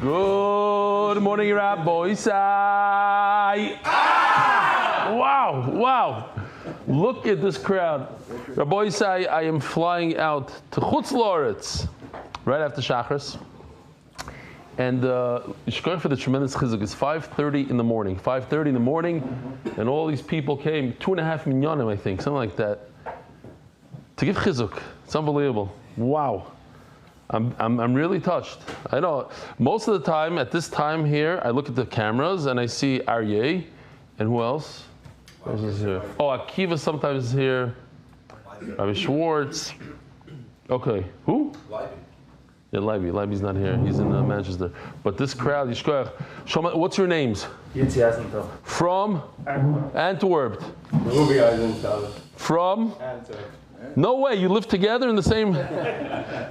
Good morning, Rabbi Isai. Wow. Look at this crowd. Rabbi Isai, I am flying out to Chutz La'aretz right after Shachris. And Yishkoch for the tremendous chizuk. It's 5:30 in the morning. 5:30 in the morning, and all these people came, 2.5 minyanim, I think, something like that, to give chizuk. It's unbelievable. Wow. I'm really touched. I know. Most of the time, at this time here, I look at the cameras and I see Ariel, and who else? Who else is here? Oh, Akiva sometimes is here. Rabbi Schwartz. Okay, who? Leiba. Yeah, Leiba's not here. He's in Manchester. But this crowd, Yishkoach. Shoma, what's your names? From? Antwerp. From? Antwerp. No way, you live together in the same.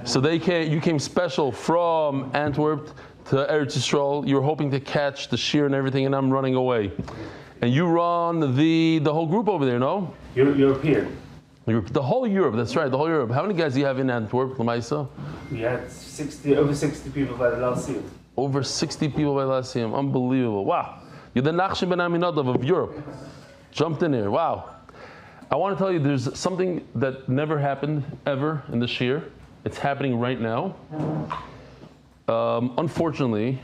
So you came special from Antwerp to Eretz Yisrael. You were hoping to catch the shear and everything, and I'm running away. And you run the whole group over there, no? European. The whole Europe, that's right, the whole Europe. How many guys do you have in Antwerp, Lamaisa? We had over 60 people by the last year. Over 60 people by last year, unbelievable. Wow. You're the Nachshon ben Aminadav of Europe. Jumped in here, wow. I want to tell you there's something that never happened ever in this year. It's happening right now. Unfortunately,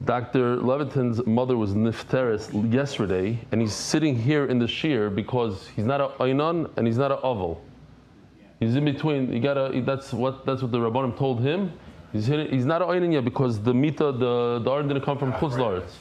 Dr. Leviton's mother was nifteres yesterday, and he's sitting here in the shir because he's not a Einon and he's not a Oval. He's in between. That's what the Rabbanim told him. He's not a Einon yet because the Mita, the Arn didn't come from Chutz La'aretz.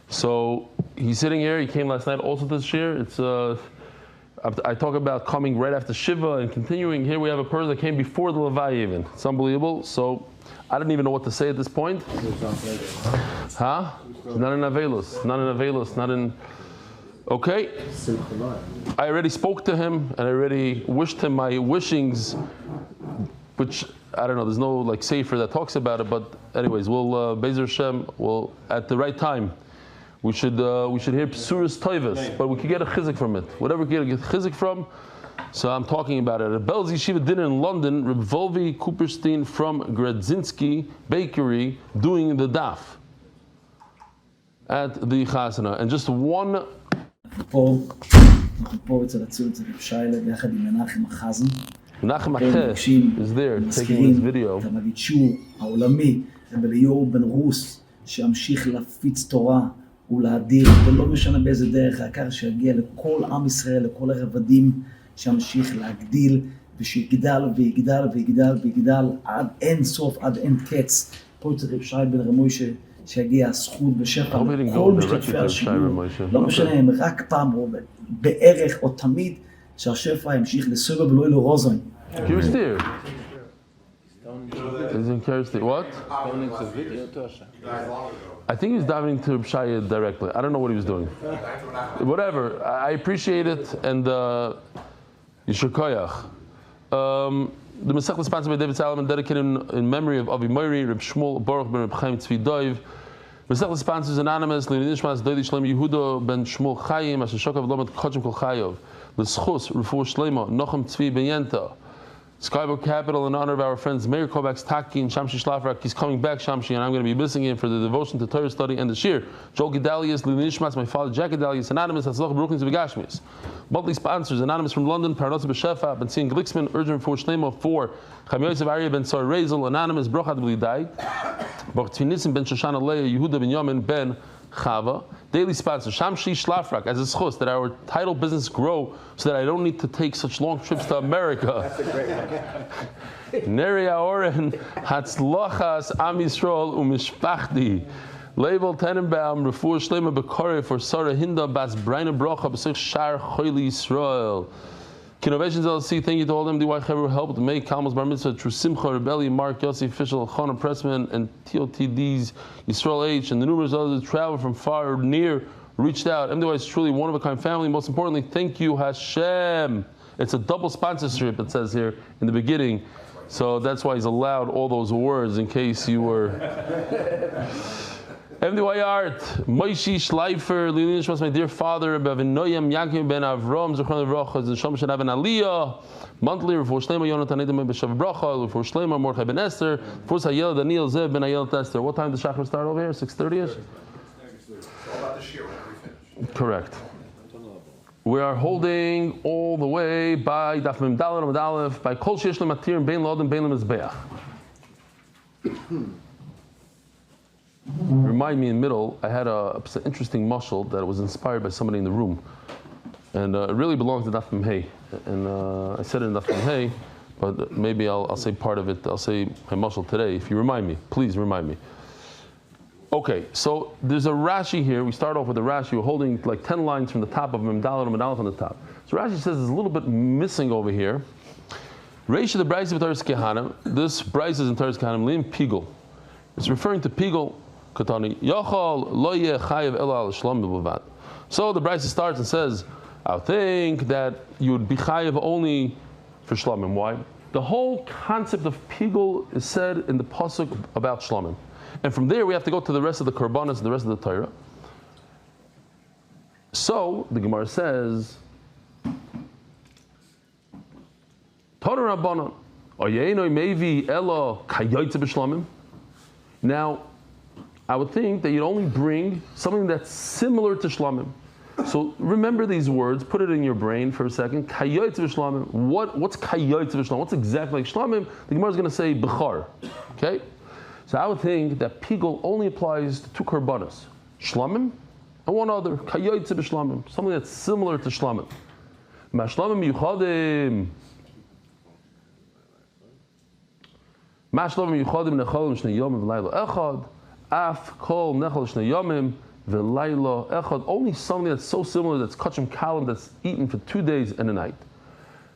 So he's sitting here. He came last night also to this year. It's I talk about coming right after Shiva and continuing. Here we have a person that came before the Levai even. It's unbelievable. So I don't even know what to say at this point. Huh? Not in Avelos. Not in. Okay. I already spoke to him and I already wished him my wishings, which I don't know. There's no like sefer that talks about it, but anyways, we'll Bezer Hashem. We'll at the right time. We should hear Psuras Toivas, but we could get a chizik from it. Whatever we can get chizik from. So I'm talking about it. At Belz Yeshiva dinner in London, Reb Volvi Cooperstein from Gradzinski Bakery doing the daf at the Chasana. And just one. Menachem Achesh is there taking this video. ולהדיר, ולא משנה באיזה דרך, העיקר שיגיע לכל עם ישראל, לכל הרבדים, שימשיך להגדיל, ושיגדל ויגדל ויגדל ויגדל עד אין סוף, עד אין קץ. פה צריך רב שי בן רמוי שיגיע הזכות ושפע לכל משתתפי השיעור. לא משנה, הם רק פעם או בערך או תמיד, שהשפע ימשיך לסובה ולא אלו רוזון. Kirsty. He's in Kirsty. What? I think he's diving to Shaya directly. I don't know what he was doing. Whatever. I appreciate it, and Yishur Koyach. The Masech is sponsored by David Salomon, dedicated in memory of Avi Moiri, Reb Shmuel Baruch ben Reb Chaim Tzvi Doiv. Masech sponsors anonymous. Le'nei Nishmas Doidi Shlem Yehuda ben Shmuel Chaim Asher Shokav Lomet Chodshim Kol Chayov. L'schus Refuah Shlema Nochem Tzvi ben Yenta. Skybook Capital, in honor of our friends Meir Kovacs Taki and Shamshi Shlafrak. He's coming back, Shamshi, and I'm going to be missing him for the devotion to Torah study and the shir. Joel Gedalius, Lilishmas, my father Jack Gedalius, Anonymous, Hatzlach Brooklyn Zvigashmis. Monthly sponsors, Anonymous from London, Parnasa B'Shefa, Ben Sion Glicksman, urgent for Shnemo 4, Chaim Yosef Ariel Ben Sar Rezel, Anonymous, Brochad B'Lidai, Baruch Tzvinisim Ben Shoshana Leah, Yehuda Ben Yamin Ben Chava. Daily sponsor, Shamshi Shlafrak, as a schus, that our title business grow so that I don't need to take such long trips to America. That's a great one. Neri Aoren, Hatzlochas, Am Yisrael, Umishpachti. Label Tenenbaum, Refuah Shlema Bekore for Sarah Hinda, Bas Braina Brocha, Besich Shar Choyli Yisrael. Innovations LLC, thank you to all them DY who helped make Kalmas Bar Mitzvah, True Simcha, Rebelli, Mark, Yossi, Official, Chana Pressman, and TOTD's Yisrael H, and the numerous others that travel from far or near, reached out. MDY is truly one of a kind family. Most importantly, thank you, Hashem. It's a double sponsorship, it says here in the beginning. So that's why he's allowed all those words in case you were. MDY Art, Moishi Schleifer, Lilin Shmas, my dear father, Bavinoyam Yakim ben Avram, Zechron Levracha, Zeshom Shana ben Aliyah, monthly, Refor Shlema, Yonatan Edom ben Shav Bracha, Refor Shlema, Mordechai ben Esther, Refor Hayel, Daniel Zev ben Ayel Esther. What time does Shachar start over here? 6:30ish? All about the shir when we finish. Correct. We are holding all the way by Daf Mem Daled Amud Aleph, by Kol Sheyesh Lematir, Bein La'odem, Bein Lemizbeach. Remind me in the middle, I had an interesting mashal that was inspired by somebody in the room. And it really belongs to Daf Mem Hey. And I said it in Daf Mem Hey, but maybe I'll say part of it. I'll say my mashal today. If you remind me, please remind me. Okay, so there's a Rashi here. We start off with the Rashi. We're holding like 10 lines from the top of Mem Daled Amud Aleph on the top. So Rashi says there's a little bit missing over here. Reisha the Bryce of Taras Kehanim. This Bryce is in Taras Kehanim. Lim Pigel. It's referring to Pigel. Katani Yachal Lo Yeh Chayev Ela Al Shlom B'Bavad. So the Bryce starts and says, I think that you would be chayev only for shlomim. Why? The whole concept of Pigel is said in the pasuk about shlomim. And from there we have to go to the rest of the korbanos and the rest of the Torah. So the Gemara says, Torah Rabbanan, Oyeino Mevi Elo Kayotze B'Shlomim. Now, I would think that you'd only bring something that's similar to Shlomim. So remember these words, put it in your brain for a second. Kayotze B'Shlomim. What's Kayotze B'Shlomim? What's exactly like Shlomim? The Gemara is going to say Bechar. Okay? So I would think that Pigel only applies to two korbanos, Shlomim and one other, Kayotze B'Shlomim, something that's similar to Shlomim. Ma'Shlomim Yuchadim. Ma'Shlomim Yuchadim Nechalim Shnei Yomim V'Laylo Echad. Af Kol Nechal Shnei Yomim V'Laylo Echad. Only something that's so similar that's Kachim Kalim that's eaten for 2 days and a night.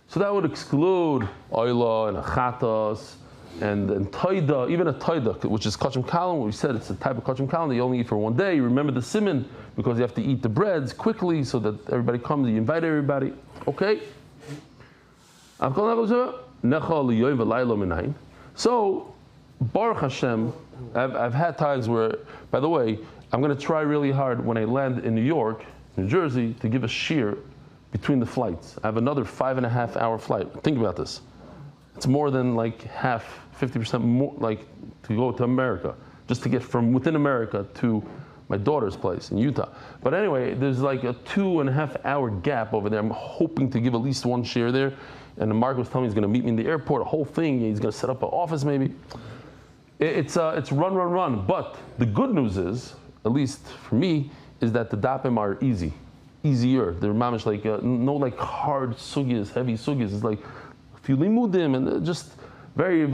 So that would exclude Oila and Achatas and Toida, even a Toida, which is Kachim Kalim. We said it's a type of Kachim Kalim that you only eat for 1 day. You remember the Siman because you have to eat the breads quickly so that everybody comes, you invite everybody. Okay? So, Baruch Hashem, I've had times where, by the way, I'm going to try really hard when I land in New York, New Jersey, to give a shir between the flights. I have another 5.5 hour flight. Think about this. It's more than like half, 50% more, like to go to America, just to get from within America to my daughter's place in Utah. But anyway, there's like a 2.5 hour gap over there. I'm hoping to give at least one share there. And Mark was telling me he's going to meet me in the airport, a whole thing. He's going to set up an office maybe. It's run. But the good news is, at least for me, is that the dapim are easier. They're mamish like no like hard sugyas, heavy sugyas. It's like a few limudim and just very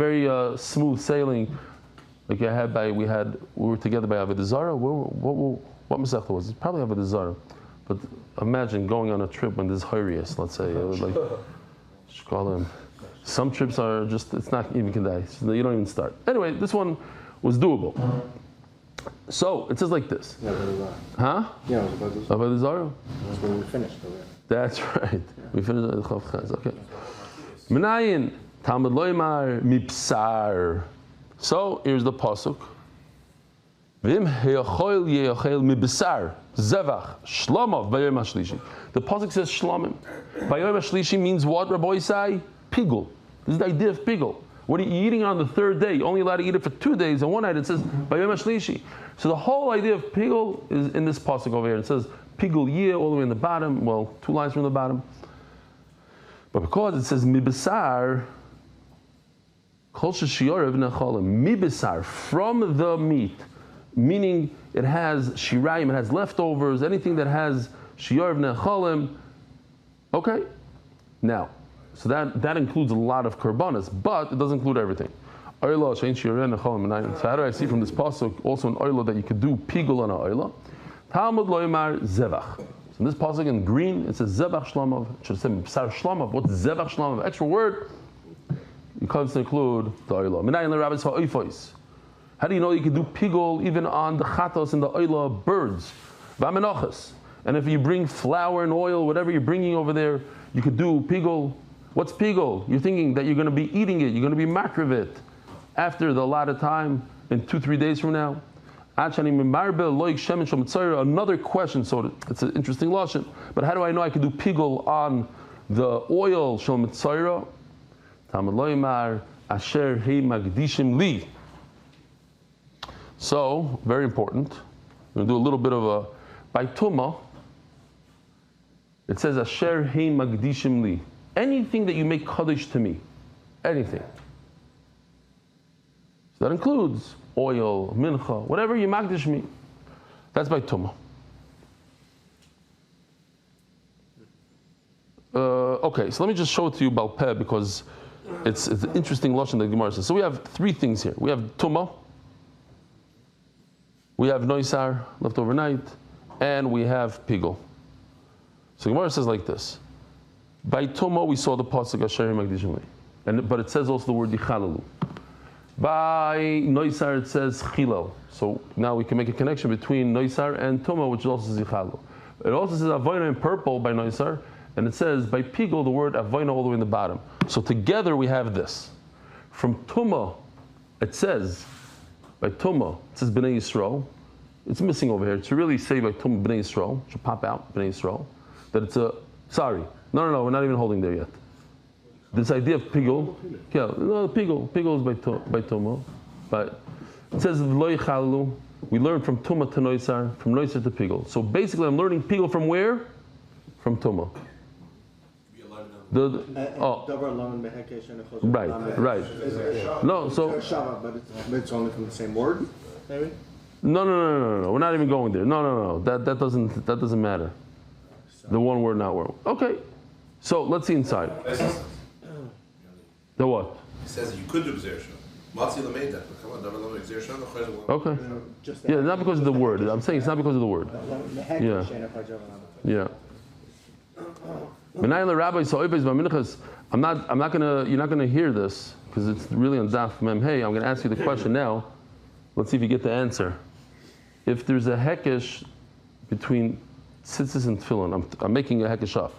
smooth sailing. Like we were together by Avodah Zarah. What masechta was it? Probably Avodah Zarah. But imagine going on a trip when there's Hirius, let's say, like shkalim. Some trips are just, it's not even kedai. So you don't even start. Anyway, this one was doable. So it says like this. Huh? Yeah, I was about to say. Avodah Zarah? That's when we finished. That's right. We finished the Chav Chaz. Okay. Menayin Talmud Loimar Mipsar. So here's the pasuk. Vim heyochol yeyochel mibsar zevach shlomav bayom hashlishi. The pasuk says shlomim. Bayom hashlishi means what? Rabbi Isai? Pigul. This is the idea of pigul. What are you eating on the third day? You're only allowed to eat it for 2 days, and one night it says bayom hashlishi. So the whole idea of pigul is in this pasuk over here. It says pigul yeh all the way in the bottom. Well, 2 lines from the bottom. But because it says mibsar. Mibisar, from the meat, meaning it has shirayim, it has leftovers, anything that has shior v'nechalim. Okay, now, so that includes a lot of korbanos, but it doesn't include everything. So how do I see from this pasuk also an oila that you could do pigul on an oila? Talmud loymar zevach. So in this pasuk in green it says zevach shlomav. It should say b'sar shlomav. What's zevach shlomav? Extra word. You can't include the oila. How do you know you can do pigul even on the chatos and the oila birds? And if you bring flour and oil, whatever you're bringing over there, you could do pigul. What's pigul? You're thinking that you're going to be eating it, you're going to be makriv it after the allotted time in 2-3 days from now. Another question, so it's an interesting lashon, but how do I know I can do pigul on the oil shel mitzayra? Talmud loymar asher he magdishim li. So, very important. We're going to do a little bit of a, by tumah, it says asher he magdishim li. Anything that you make kaddish to me, anything. So that includes oil, mincha, whatever you magdish me. That's by tumah. Okay, so let me just show it to you balpeh because it's an interesting lashon that Gemara says. So we have three things here. We have tumah, we have noisar, left overnight, and we have pigul. So Gemara says like this. By tumah we saw the pasuk asher magdishim li, but it says also the word yichalalu. By noisar it says chilal. So now we can make a connection between noisar and tumah, which also says yichalalu. It also says avoina in purple by noisar, and it says by pigul the word avoina all the way in the bottom. So together we have this. From tumah it says, by tumah it says bnei Yisrael. It's missing over here. To really say by tumah bnei Yisrael, it should pop out bnei Yisrael, that it's a, sorry, no, we're not even holding there yet. This idea of pigul, pigul is by tumah, but it says lo yichalalu. We learn from tumah to noisar, from noisar to pigul. So basically, I'm learning pigul from where? From tumah. Right. No, so but it's only from the same word, maybe. No. We're not even going there. No. That doesn't matter. The one word, not word. Okay. So let's see inside. The what? It says you could do Gzer Shah. Matzi Lameida. Come on, David Lamed Gzer Shah. Okay. Yeah, not because of the word. I'm saying it's not because of the word. Yeah. I'm not gonna. You're not gonna hear this because it's really on Daf Mem Hey. I'm gonna ask you the question now. Let's see if you get the answer. If there's a hekesh between tzitzis and tefillin, I'm making a hekesh up.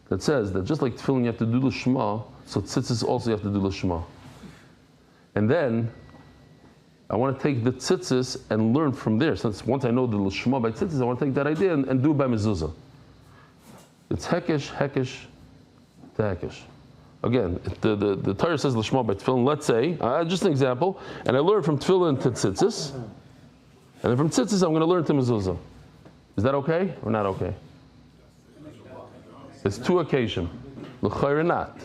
That says that just like tefillin you have to do the shema, so tzitzis also you have to do the shema. And then I want to take the tzitzis and learn from there. Since once I know the shema by tzitzis, I want to take that idea and do it by mezuzah. It's hekesh to hekesh. Again, the Torah says l'shma by tefillin. Let's say, just an example, and I learn from tefillin to tzitzis, and then from tzitzis I'm going to learn to mezuzah. Is that okay or not okay? It's two occasion, l'chayr not,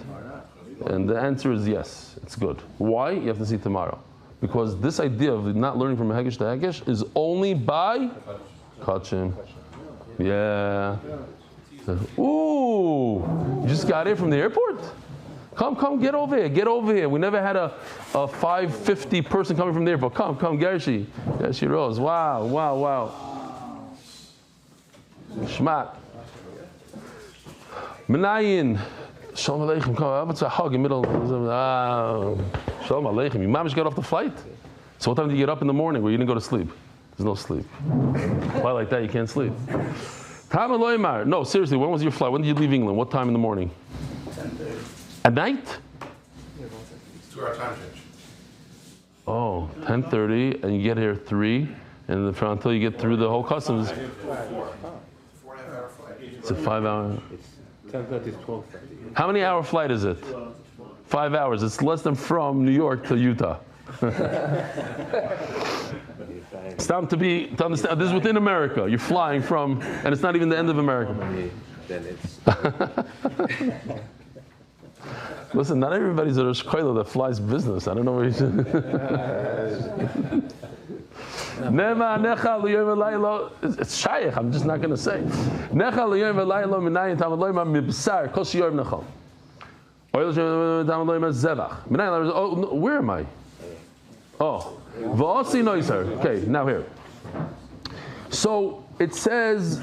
and the answer is yes. It's good. Why? You have to see tomorrow, because this idea of not learning from hekesh to hekesh is only by kachim. Yeah. Ooh, you just got here from the airport? Come, get over here. We never had a 550 person coming from the airport. Come, Gershi Rose. Wow. Shmat. Menayin. Shalom Aleichem. Come, what's a hug in the middle? Shalom Aleichem. Your mom just got off the flight? So what time do you get up in the morning where you didn't go to sleep? There's no sleep. Why like that? You can't sleep. No, seriously, when was your flight? When did you leave England? What time in the morning? 10:30. At night? It's 2 hour time change. Oh, 10:30, and you get here 3, and until you get through the whole customs. 4.5 hour flight. It's a 5 hour. 10:30 is 12:30. How many hour flight is it? 5 hours. It's less than from New York to Utah. It's time to understand. This is within America. You're flying from, and it's not even the end of America. Then it's Listen, not everybody's a Rosh Koila that flies business. I don't know what he's doing. It's shaykh. I'm just not going to say. Oh, where am I? Oh, okay, now here. So it says,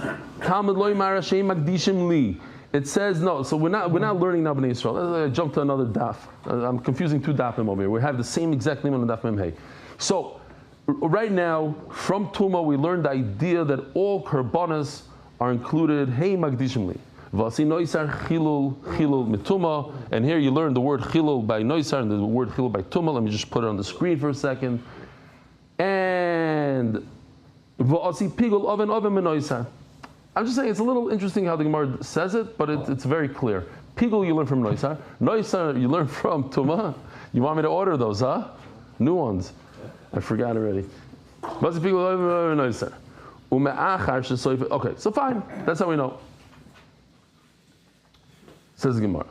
it says no. So we're not learning now Bnei Yisrael. I jump to another daf. I'm confusing two dafim over here. We have the same exact name on the daf mem hey. So right now from Tuma we learned the idea that all korbanos are included. Hey magdishim li. V'asi noisar chilul mituma. And here you learn the word chilul by noisar and the word chilul by tuma. Let me just put it on the screen for a second. And And v'asi pigul oven menoisa. I'm just saying it's a little interesting how the Gemara says it, but it's very clear. Pigul you learn from noisa. Noisa you learn from tuma. You want me to order those, huh? New ones. I forgot already. V'asi pigul oven menoisa. Okay, so fine. That's how we know. Says the Gemara.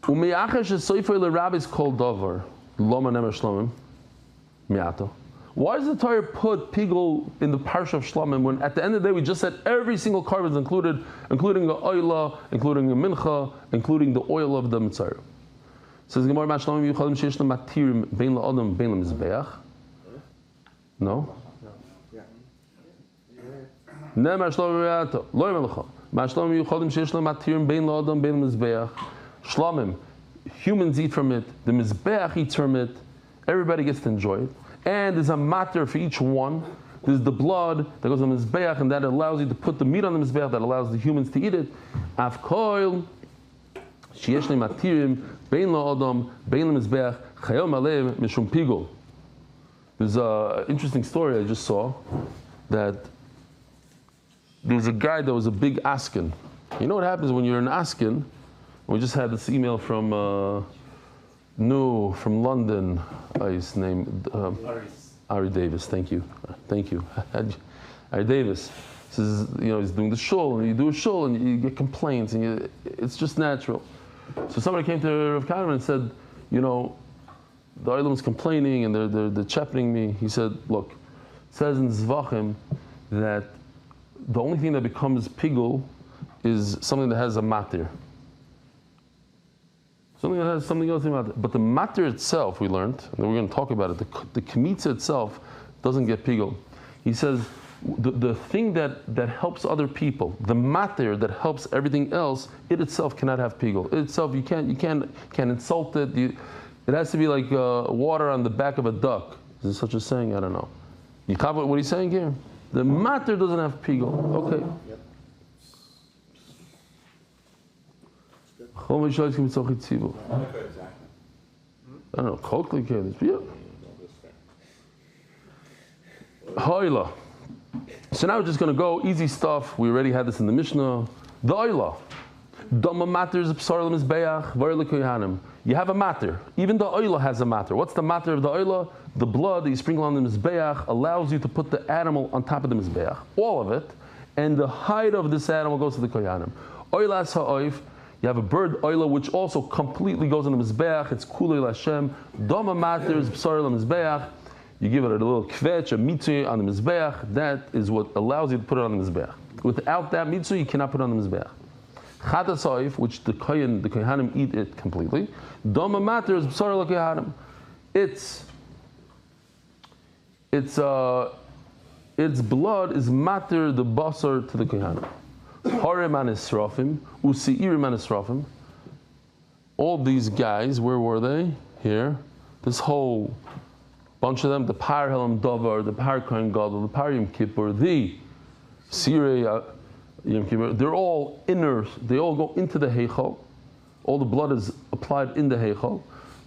Ume'achar shesoifei l'rabbis kol davar loma nemer shlomim miato. Why does the Torah put pigul in the parsha of Shlomim when at the end of the day we just said every single carbon is included, including the oila, including the mincha, including the oil of the mitzvah? Says the Gemara, "Ma Shlomim yuchalim sheish matirim bein la'adam bein lemizbeach." No. Nemer Shlomim miato lo yemelecha. Ma Shlomim yuchalim sheish matirim bein la'adam bein lemizbeach. Shlomim, humans eat from it. The mizbeach eats from it. Everybody gets to enjoy it. And there's a matter for each one. There's the blood that goes on the mizbeach, and that allows you to put the meat on the mizbeach, that allows the humans to eat it. Afkoil, sheyesh matirim, bein la'adam, bein lemizbeach, chayom alev, mishum pigul. There's an interesting story I just saw, that there was a guy that was a big askin. You know what happens when you're an askin? We just had this email from from London. His name Ari Davis. Thank you. Ari Davis says, he's doing the shul, and you do a shul, and you get complaints, and it's just natural. So somebody came to Rav Kahneman and said, the Oilam's complaining, and they're chapening me. He said, look, it says in Zevachim that the only thing that becomes pigul is something that has a matir. Something that has something else about it. But the matter itself, we learned, and we're going to talk about it, the kmitza itself doesn't get pigul. He says, the thing that helps other people, the matter that helps everything else, it itself cannot have pigul. It itself, you can't insult it. It has to be like water on the back of a duck. Is there such a saying? I don't know. You copy what he's saying here? The matter doesn't have pigul. Okay. I don't know, complicated. Yeah. Hoila. So now we're just going to go easy stuff. We already had this in the Mishnah. The oila. Dama matters psar lemizbeach v'ar lekohanim. You have a matter. Even the oila has a matter. What's the matter of the oila? The blood that you sprinkle on the mizbeach allows you to put the animal on top of the mizbeach, all of it, and the hide of this animal goes to the kohanim. Oilas ha'oif. You have a bird oila which also completely goes on the mizbeach. It's kulei l'Hashem. Dama matters psar lemizbeach. You give it a little kvetch, a mitzvah on the mizbeach. That is what allows you to put it on the mizbeach. Without that mitzvah, you cannot put it on the mizbeach. Chatas ha'oif, which the kohanim eat it completely. Dama matters psar lekohanim. Its blood is matter the basar to the kohanim. Harem anisrafim, usi'irim anisrafim. All these guys, where were they? Here. This whole bunch of them, the Par Helam Davar, the Par Kohen Gadol, the Par Yom Kippur, the Sirei Yom Kippur, they're all inner, they all go into the Heichal. All the blood is applied in the Heichal.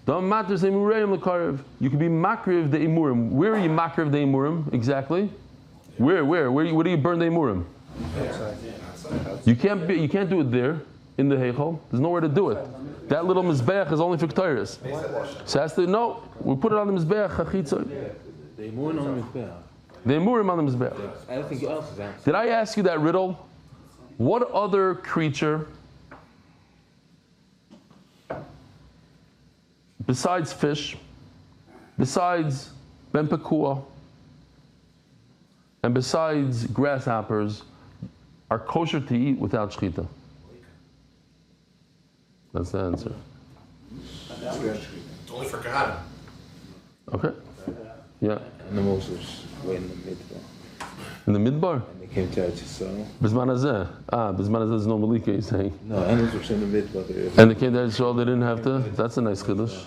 Don't matter, say Mureim Lekarev. You can be Makriv the Imurim. Where are you Makriv the Imurim? Exactly? Where do you burn the Imurim? You can't do it there in the Heichal. There's nowhere to do it. That little mizbeach is only for Ketores. So it has to, no, we put it on the mizbeach chachitzah. The Imurim on the Mizbeach. The Imurim on the mizbeach. Everything else is answered. Did I ask you that riddle? What other creature besides fish, besides ben pekua, and besides grasshoppers are kosher to eat without shechita? That's the answer. It's only for Kahana. Okay. Yeah. And the Moses were in the Midbar. In the midbar? And they came to Eretz Bizman hazeh. Bizman hazeh is no malika, you're saying. No, animals were in the Midbar. And they came to Eretz they didn't have to? That's a nice kiddush.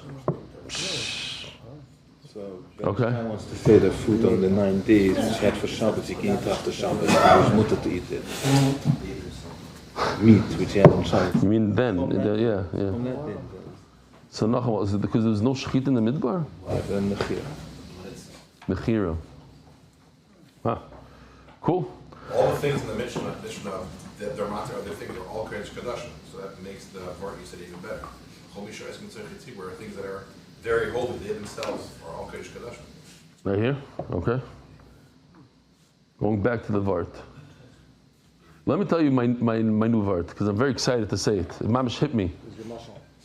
So, Okay. He wants to say the food on the 9 days, which he had for Shabbat, he can't after Shabbat. He was mutter to eat it. Meat, which he had on Shabbat. You mean then? Yeah. From that day. So Nachum, is it because there was no shechit in the midbar? And the Chir. Mechira. Cool. All the things in the Mishnah that they're matter, other things are all Kodesh Kadashim. So that makes the Vart you said even better. Where things that are very holy, they themselves are all Kodesh Kadashim. Right here? Okay. Going back to the Vart. Let me tell you my new Vart, because I'm very excited to say it. Mamish hit me.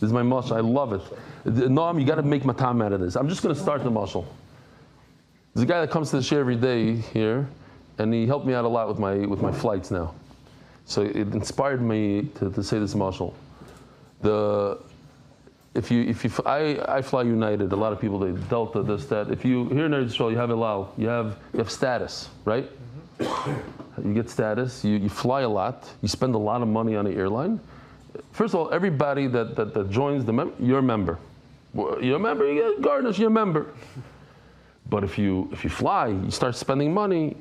This is my mashal. I love it. Noam, you got to make matam out of this. I'm just going to start the mashal. There's a guy that comes to the share every day here, and he helped me out a lot with my flights now. So it inspired me to say this mashal. I fly United. A lot of people, they Delta, this, that. If you here in Israel, you have Elal, you have status, right? You get status. You fly a lot. You spend a lot of money on the airline. First of all, everybody that joins you're a member. You're a member. You get garnish. You're a member. But if you fly, you start spending money.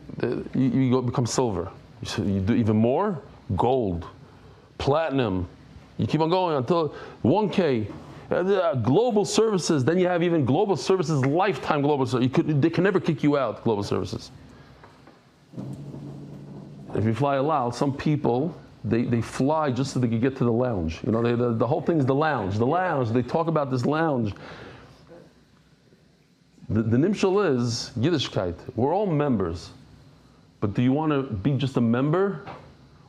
You become silver. You do even more. Gold, platinum. You keep on going until 1K. Global services. Then you have even global services, lifetime global services. They can never kick you out. Global services. If you fly Elal, some people they fly just so they can get to the lounge. You know, the whole thing is the lounge. The lounge. They talk about this lounge. The nimshal is Yiddishkeit. We're all members, but do you want to be just a member?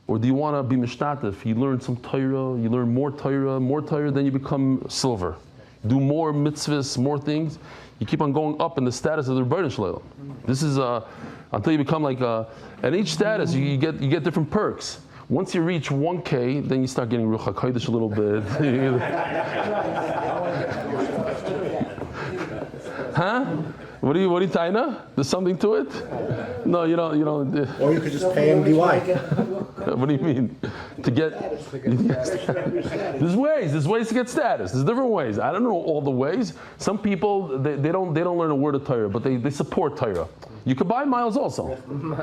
Or do you want to be mishtatif? You learn some Torah, you learn more Torah, then you become silver. Do more mitzvahs, more things. You keep on going up in the status of the Rebbeinu Shalom. This is until you become like at each status you get different perks. Once you reach 1K, then you start getting Ruach HaKodesh a little bit. Huh? What are you Taina? There's something to it? No, you don't. Or you could just pay MDY. What do you mean? To get? There's ways to get status. There's different ways. I don't know all the ways. Some people they don't learn a word of Torah, but they support Torah. You could buy miles also.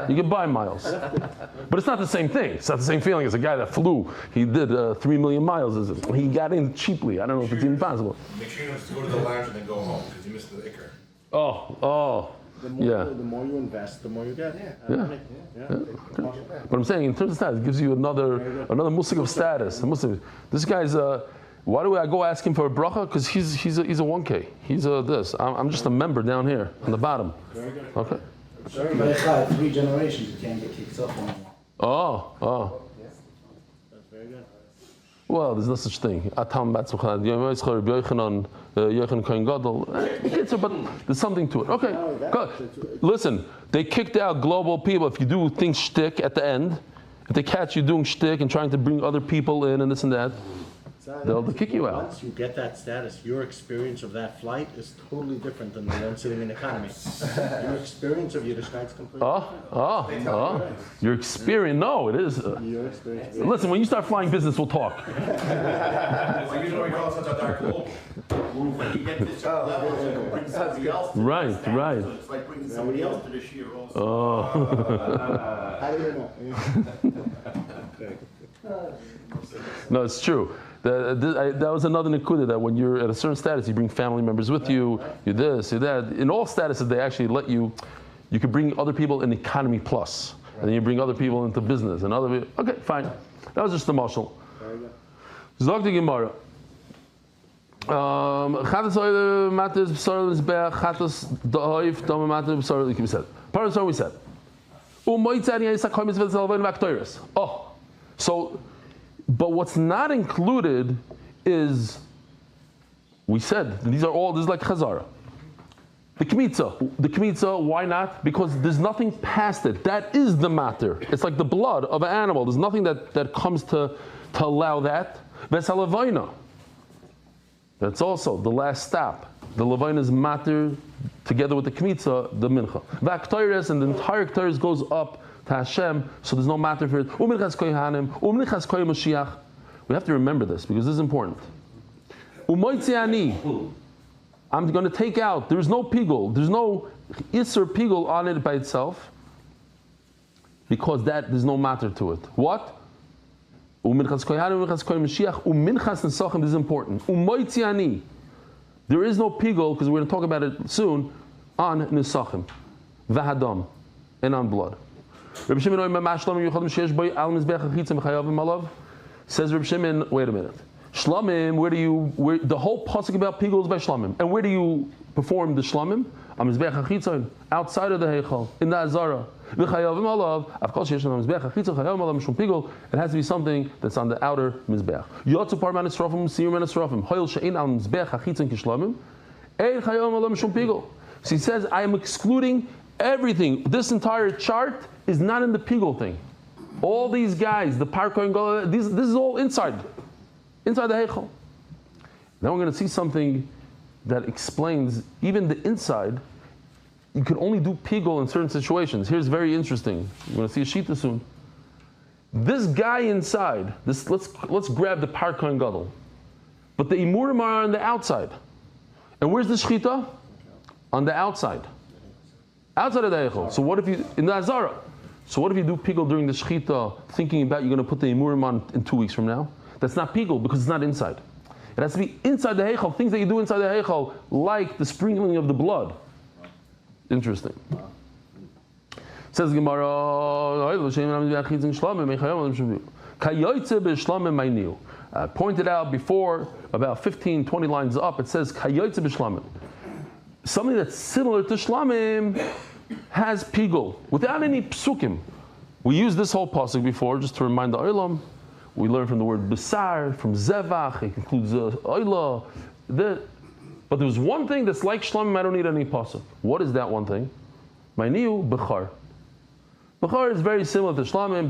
You can buy miles, but it's not the same thing. It's not the same feeling as a guy that flew. He did 3 million miles. He got in cheaply. I don't know if it's even possible. Make sure you don't just go to the lounge and then go home because you missed the ikr. Oh. The more you invest, the more you get. But I'm saying, in terms of status, it gives you another musik of status. This guy's why do I go ask him for a bracha? Because he's a 1K. He's this. I'm just a member down here on the bottom. Very good. Okay. Everybody had 3 generations. You can't get kicked off on. Oh. That's very good. Well, there's no such thing. But there's something to it. Okay. Good. Listen, they kicked out global people. If you do things shtick at the end, if they catch you doing shtick and trying to bring other people in and this and that, they'll kick you out. Once you get that status, your experience of that flight is totally different than the one sitting in economy. Your experience of Yiddishkeit is completely different. Your experience, no, it is. Your experience. Listen, when you start flying business, we'll talk. It's like you know we call it such a dark global. When you get this level, it brings somebody else to Right. So it's like bringing somebody else to this year also. How do you know? No, it's true. That was another nikuda, that when you're at a certain status, you bring family members with you, you this, you that. In all statuses, they actually let you could bring other people in economy plus. And then you bring other people into business. And other people, okay, fine. That was just the mashal. Zog the Gemara. Chatas oile matters b'sar l'zbeach, chatas da'oif dama matters b'sar l'kim said. Part of the story we said. So, but what's not included is, we said, this is like Chazara. The Kmitza, why not? Because there's nothing past it. That is the matter. It's like the blood of an animal. There's nothing that comes to allow that. Vesalavayna. That's also the last stop. The Levayna is matter together with the Kmitza, the Mincha. V'aktoires, and the entire Ktoires goes up to Hashem, so there's no matter for it. U'minchas kohanim, u'minchas koy Mashiach. We have to remember this because this is important. U'moitzi ani. I'm going to take out, there's no pigul, there's no Isser pigul on it by itself, because there's no matter to it. What? U'minchas kohanim, u'minchas koy Mashiach, u'minchas nesachim, this is important. U'moitzi ani. There is no pigul, because we're going to talk about it soon, on nesachim. V'hadam. and on blood. Reb Shimon says Reb Shimon, wait a minute. Shlamim, where the whole pasuk about pigul is by shlamim, and where do you perform the shlamim? Outside of the heichal, in the azara. It has to be something that's on the outer mizbeach. So he says, I am excluding everything. This entire chart is not in the pigul thing. All these guys, the parkour and gola, this is all inside the heichal. Now we're going to see something that explains even the inside. You can only do pigul in certain situations. Here's very interesting. You're going to see a shita soon. This guy inside, let's grab the parkour and gadol. But the imurim are on the outside. And where's the shchita? On the outside. Outside of the eichel. So what if you, in the azara? So what if you do pigul during the shchita, thinking about you're going to put the imurim on in 2 weeks from now? That's not pigul because it's not inside. It has to be inside the heichal, things that you do inside the heichal, like the sprinkling of the blood. Interesting. Says Gemara, I pointed out before, about 15, 20 lines up, it says Kayotze b'shlamim. Something that's similar to shlamim has pigul, without any psukim. We used this whole pasuk before, just to remind the olam. We learned from the word besar, from zevach, it includes oila. But there's one thing that's like shlamim, I don't need any pasuk. What is that one thing? Ma'niu bechar. Bechar is very similar to shlamim.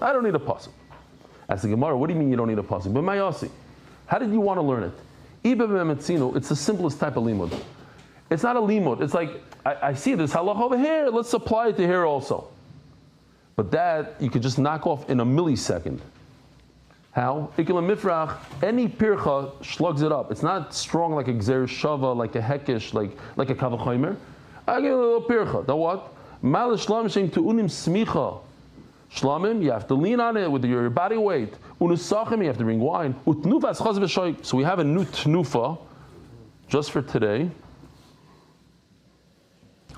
I don't need a pasuk. As the Gemara, what do you mean you don't need a pasuk? But mayasi, how did you want to learn it? It's the simplest type of limud. It's not a limud. It's like, I see this halach over here, let's apply it to here also. But that, you could just knock off in a millisecond. How? Ikila mifrach, any pircha slugs it up. It's not strong like a gzer shava, like a hekesh, like a kavachomer. I give it a little pircha. Now what? Mal shlam shem tu'unim smicha. Shlamim, you have to lean on it with your body weight. Unusachim, you have to bring wine. Utnufas chaz v'shoy. So we have a new tnufa, just for today.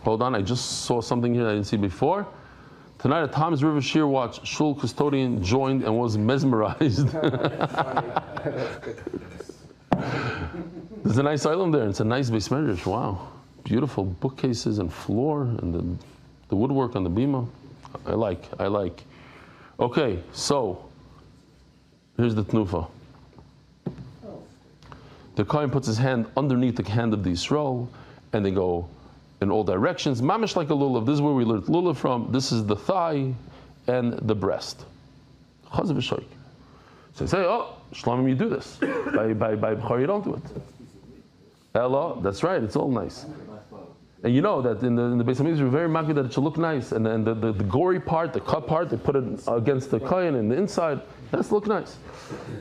Hold on, I just saw something here I didn't see before. Tonight at Tom's River Shear Watch, shul custodian joined and was mesmerized. There's a nice island there. It's a nice base medrash. Wow, beautiful bookcases and floor and the woodwork on the bima. I like. Okay, so here's the tnufa. The kohen puts his hand underneath the hand of the Yisrael, and they go in all directions. Mamish like a lulav. This is where we learned lulav from. This is the thigh and the breast. Chaz v'shoik. So they say, oh, shlamim, you do this. By b'char, you don't do it. Ella, that's right. It's all nice. And you know that in the Beis Hamikdash, we're very makid that it should look nice. And then the gory part, the cut part, they put it against the kohen and the inside. That's look nice.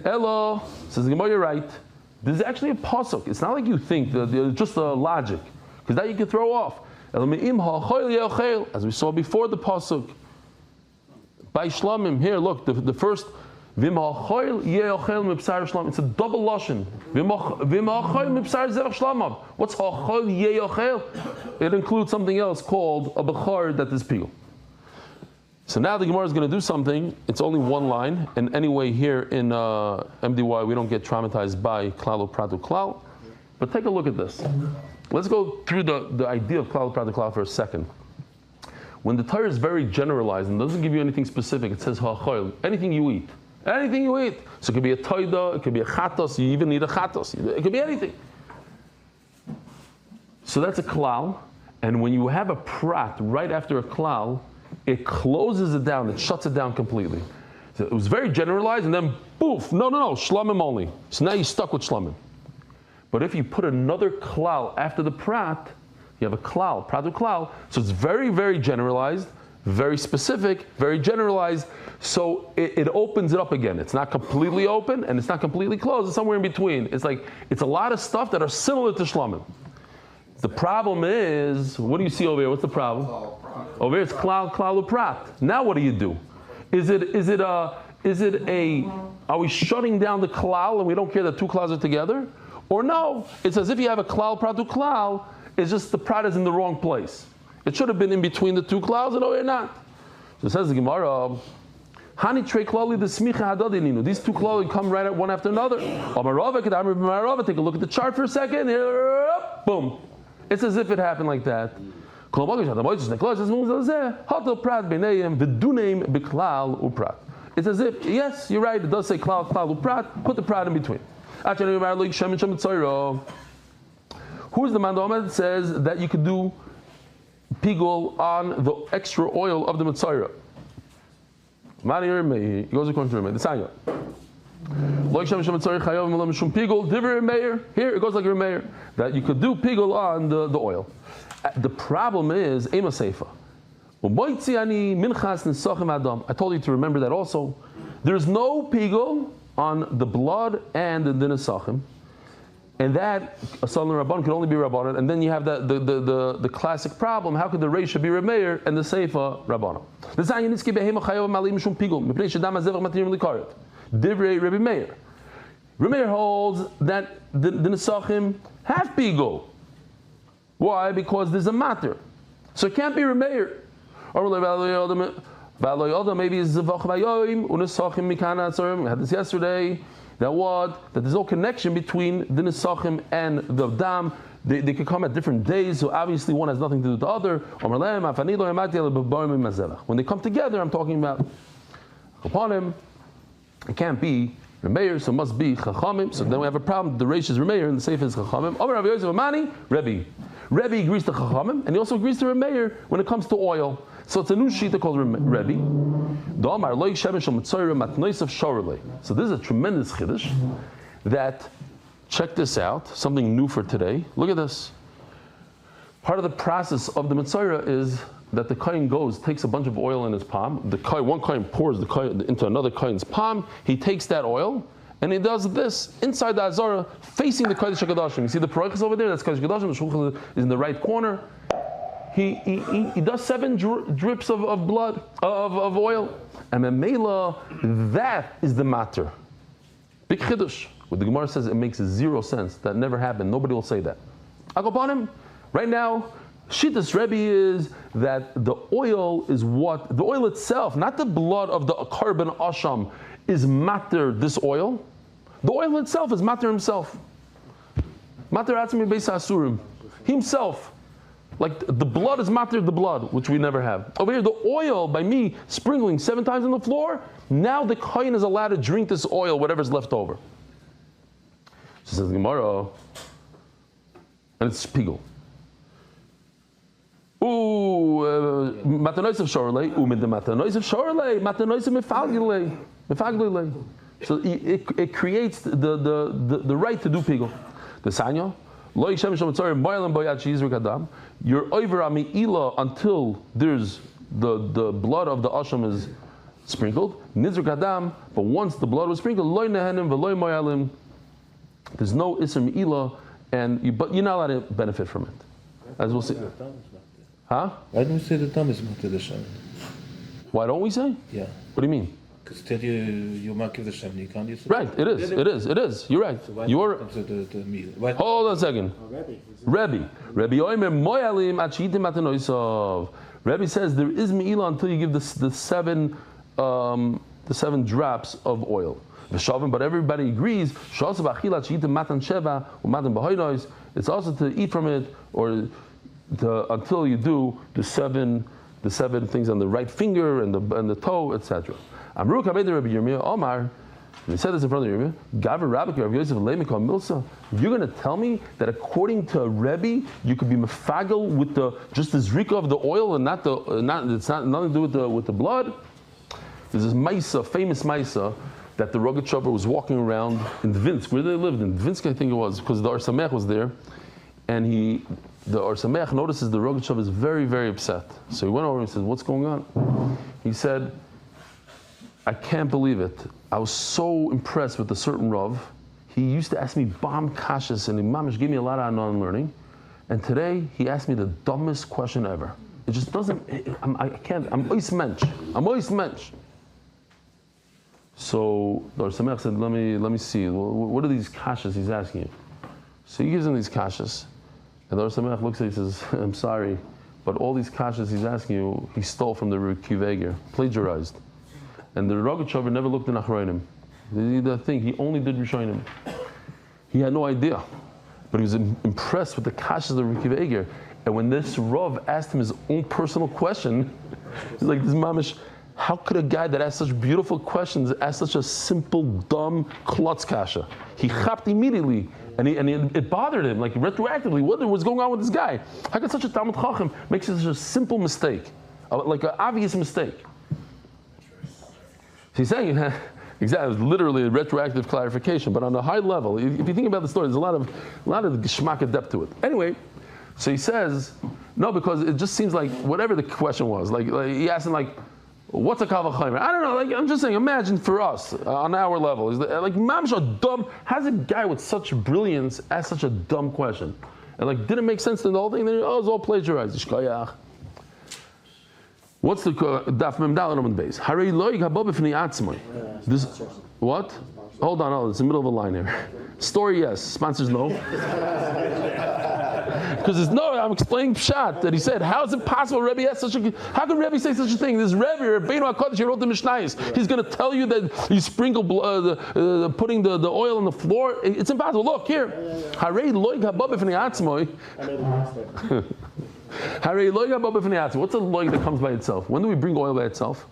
Ella says, Gemara, you're right. This is actually a pasuk. It's not like you think. It's just a logic. Because that you can throw off. As we saw before the pasuk, by shlamim, here look, the first, it's a double lashon. What's ha'choil ye'ochel? It includes something else called a bechar that is pigul. So now the Gemara is going to do something. It's only one line, and anyway here in MDY we don't get traumatized by klal u'pratu klal. But take a look at this. Let's go through the idea of klal u'pratu klal for a second. When the Torah is very generalized and doesn't give you anything specific, it says ha'choil, anything you eat. Anything you eat. So it could be a toida, it could be a chatos, you even need a chatos. It could be anything. So that's a klal. And when you have a prat right after a klal, it closes it down, it shuts it down completely. So it was very generalized and then poof, no, shlamim only. So now you're stuck with shlamim. But if you put another klal after the prat, you have a klal, pratu klal. So it's very, very generalized, very specific, very generalized. So it opens it up again. It's not completely open and it's not completely closed. It's somewhere in between. It's like, it's a lot of stuff that are similar to shlamim. The problem is, what do you see over here? What's the problem? Over here it's klal uprat. Now what do you do? Are we shutting down the klal and we don't care that two klals are together? Or no, it's as if you have a klal pratu klal, it's just the prat is in the wrong place. It should have been in between the two clouds, and no, you're not. So it says the Gemara, Hani trei klali the smicha hadadininu. These two klali come right at one after another. Take a look at the chart for a second. Boom. It's as if it happened like that. It's as if, yes, you're right, it does say klal, uprat, put the prat in between. Who's the man that says that you could do pigul on the extra oil of the Mitzayra? He goes according to the Sanya. Here it goes like Remeir, that you could do pigul on the oil. The problem is Ema Seifa. I told you to remember that also. There's no pigul on the blood and the nesachim. And that a Salon Rabban can only be Rabbanon, and then you have the classic problem: how could the Reisha be Remeir and the Seifa Rabbanon? Divrei Rebbe Meir. Remeir holds that the Nesachim have pigul. Why? Because there's a matter, so it can't be Remeir. Or maybe it's Zevachim unesachim mikana atzarim. We had this yesterday. That there's no connection between the Nesachim and the Dam. They could come at different days, so obviously one has nothing to do with the other. When they come together, I'm talking about upon him. It can't be Remeir, so it must be Chachamim. So then we have a problem. The Reish is Remeir and the Seif is Chachamim. Rebbe agrees to Chachamim, and he also agrees to Remeir when it comes to oil. So it's a new shita called Rebbe. So this is a tremendous chiddush that, check this out, something new for today. Look at this. Part of the process of the Mitzayra is that the kohen takes a bunch of oil in his palm. One kohen pours the kohen into another kohen's palm. He takes that oil and he does this inside the Azara, facing the Kodesh HaKadoshim. You see the Parochas over there? That's Kodesh HaKadoshim. The Shulchan is in the right corner. He does 7 drips of blood, of oil. And Memela, that is the matter. Big chiddush. What the Gemara says, it makes 0 sense. That never happened. Nobody will say that. I'll go upon him. Right now, Shittas Rebbe is that the oil is what? The oil itself, not the blood of the carbon asham, is matter this oil. The oil itself is matter himself. Matter atzmi beis asurim. Himself. Like the blood is matter the blood, which we never have. Over here, the oil, by me sprinkling 7 times on the floor, now the kohen is allowed to drink this oil, whatever's left over. She says Gemara, and it's pigul. Matanois of shorlei, umid the matanois of shorlei, matanois of mefagilei. So it creates the right to do pigul. The sanya. You're over a me'ila until there's the blood of the asham is sprinkled. Nizruk adam, but once the blood was sprinkled, loy nehenim v'loy moyalim. There's no isser me'ila, but you're not allowed to benefit from it. As we'll see. Huh? Why don't we say the dam is mutter the shem? Why don't we say? Yeah. What do you mean? Because tell you might give the shem, you can't use it. Right, it is. You're right. So You're. The meal. Hold on a second. Rebbe Oimer Moyalim Achitim Matanoisov. Rebbe says there is meila until you give the 7 drops of oil. But everybody agrees. It's also to eat from it, or until you do the 7 things on the right finger and the toe, etc. Amru Kabed Rabbi Yirmiyah Omar, and he said this in front of Yirmiyah, Gavar Rabbi Rav Yosef Leimikal Milsa, you're going to tell me that according to Rebbe, you could be mefagel with just the zrika of the oil and it's not nothing to do with the blood? There's this Maisa, famous Maisa, that the Rogatchover was walking around in Dvinsk, where they lived, in Dvinsk I think it was, because the Or Sameach was there, and the Or Sameach notices the Rogatchover is very, very upset. So he went over and says, what's going on? He said, I can't believe it. I was so impressed with a certain Rav. He used to ask me bomb kashas, and Imamish gave me a lot of non-learning. And today, he asked me the dumbest question ever. It just doesn't, I'm ois mensch. So, Dor Samech said, let me see, what are these kashas he's asking you? So he gives him these kashas. And Dor Samech looks at him and says, I'm sorry, but all these kashas he's asking you, he stole from the Kiveger, plagiarized. And the Rogachover never looked in Achronim. The thing, he only did Rishonim. He had no idea. But he was impressed with the kashas of the Kiveger. And when this Rav asked him his own personal question, he's like, this mamish, how could a guy that asked such beautiful questions ask such a simple, dumb klutz kasha? He chapped immediately. And it bothered him, like retroactively. What was going on with this guy? How could such a Talmud Chacham make such a simple mistake, like an obvious mistake? He's saying, exactly, it was literally a retroactive clarification. But on a high level, if you think about the story, there's a lot of geschmack depth to it. Anyway, so he says, no, because it just seems like whatever the question was, like he asked him like, what's a kal v'chomer? I don't know. Like I'm just saying. Imagine for us on our level, is like mamish a dumb. How's a guy with such brilliance ask such a dumb question? And like didn't make sense to the whole thing. Then it's all plagiarized. What's the daf mem daled on the base? Harei loig habab b'fnei atzmai. This what? Hold on. It's in the middle of a line here. Story yes. Sponsors no. Because there's no, I'm explaining Pshat that he said, how is it possible Rebbe has such a, how can Rebbe say such a thing? This Rebbe, Rabbeinu HaKadosh, he wrote the Mishnayos. He's going to tell you that you sprinkle putting the oil on the floor. It's impossible. Look here. Harei loig habab b'fnei atzmai. Harei loig habab b'fnei atzmai. What's a loig that comes by itself? When do we bring oil by itself?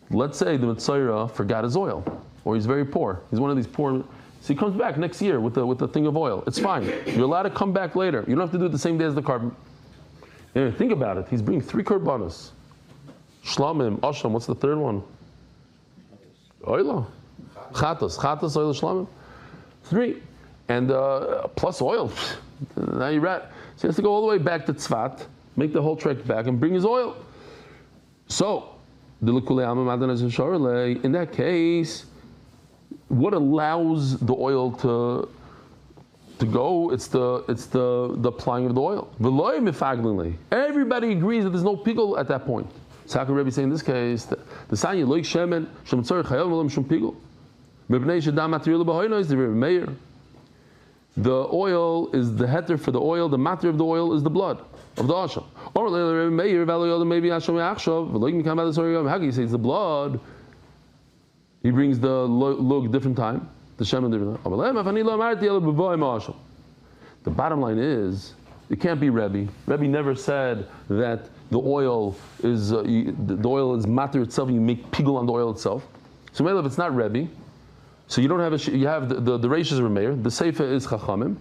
Let's say the Mitzayra forgot his oil, or he's very poor. He's one of these poor. So he comes back next year with the thing of oil. It's fine. You're allowed to come back later. You don't have to do it the same day as the carbon. Anyway, think about it. He's bringing 3 korbanos. Shlamim, Asham, what's the third one? Oila. Chatos, oil, shlamim. 3. And plus oil. Now you're at. So he has to go all the way back to Tzfat, make the whole trek back, and bring his oil. So, in that case, what allows the oil to go? It's the applying of the oil. Everybody agrees that there's no pickle at that point. So how can Rebbe say in this case the sanya loik shemen shem tzarich hayom v'lo shum pickle? Mebnei shedam material b'hoyno is the Rebbe Meir. The oil is the heter for the oil. The matter of the oil is the blood of the asham. Or Rebbe Meir v'alo maybe asham yachshav v'loik mikam adasor. How can you say it's the blood? He brings the lug different time, the shemen different time. The bottom line is, it can't be Rebbe. Rebbe never said that the oil is matter itself, and you make pigul on the oil itself. So maybe if it's not Rebbe, so you don't have you have the reishis are Meir, the seifa is Chachamim.